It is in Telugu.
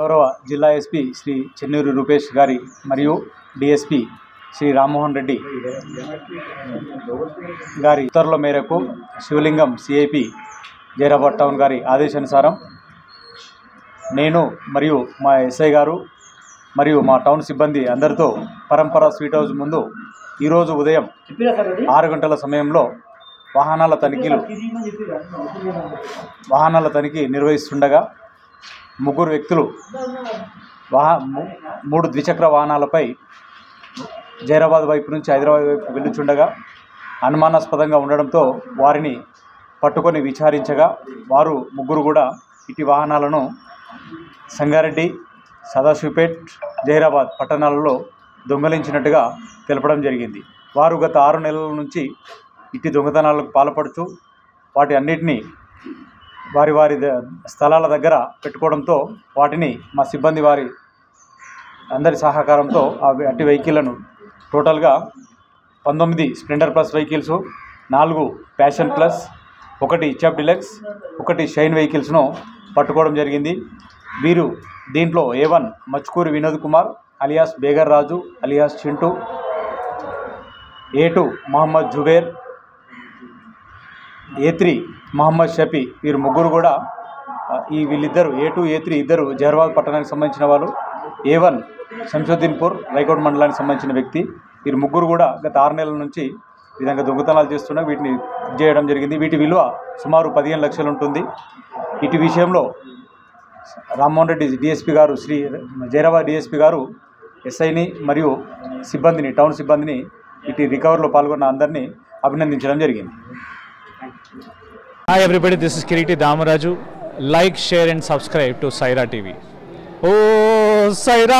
గౌరవ జిల్లా ఎస్పీ శ్రీ చెన్నూరు రూపేష్ గారి మరియు డిఎస్పీ శ్రీ రామ్మోహన్ రెడ్డి గారి ఉత్తర్వుల మేరకు శివలింగం సిఐపి జైరాబాద్ టౌన్ గారి ఆదేశానుసారం నేను మరియు మా ఎస్ఐ గారు మరియు మా టౌన్ సిబ్బంది అందరితో పరంపర స్వీట్ హౌస్ ముందు ఈరోజు ఉదయం 6 గంటల సమయంలో వాహనాల తనిఖీ నిర్వహిస్తుండగా ముగ్గురు వ్యక్తులు 3 ద్విచక్ర వాహనాలపై జైరాబాద్ వైపు నుంచి హైదరాబాద్ వైపు వెళ్ళుచుండగా అనుమానాస్పదంగా ఉండడంతో వారిని పట్టుకొని విచారించగా వారు ముగ్గురు కూడా ఇటు వాహనాలను సంగారెడ్డి, సదాశివపేట్, జైరాబాద్ పట్టణాలలో దొంగలించినట్టుగా తెలపడం జరిగింది. వారు గత 6 నెలల నుంచి ఇటు దొంగతనాలకు పాల్పడుతూ వాటి అన్నిటినీ వారి స్థలాల దగ్గర పెట్టుకోవడంతో వాటిని మా సిబ్బంది వారి అందరి సహకారంతో అట్టి వెహికల్లను టోటల్గా 19 Splendor Plus vehicles, 4 Passion Plus, 1 ఇచ్చాప్ డిలక్స్, 1 షైన్ వెహికల్స్ను పట్టుకోవడం జరిగింది. వీరు దీంట్లో A1 మచ్కూరి వినోద్ కుమార్ అలియాస్ బేగర్ Raju alias Chintu, A2 Mohammed Zubair, A3 Mohammed Shafi, వీరు ముగ్గురు కూడా వీళ్ళిద్దరు A2, A3 ఇద్దరు జైరాబాద్ పట్టణానికి సంబంధించిన వాళ్ళు. A1 శంషుద్దీన్పూర్ రైకోట్ మండలానికి సంబంధించిన వ్యక్తి. వీరు ముగ్గురు కూడా గత 6 నెలల నుంచి ఈ విధంగా దొంగతనాలు చేస్తున్నా వీటిని చేయడం జరిగింది. వీటి విలువ సుమారు 15 లక్షలు ఉంటుంది. ఇటు విషయంలో రామ్మోహన్ రెడ్డి డిఎస్పీ గారు, శ్రీ జైరాబాద్ డిఎస్పీ గారు ఎస్ఐని మరియు సిబ్బందిని, టౌన్ సిబ్బందిని ఇటు రికవర్లో పాల్గొన్న అందరినీ అభినందించడం జరిగింది. Hi everybody, this is Kiriti Damaraju. Like, share and subscribe to Saira TV. Oh, Saira!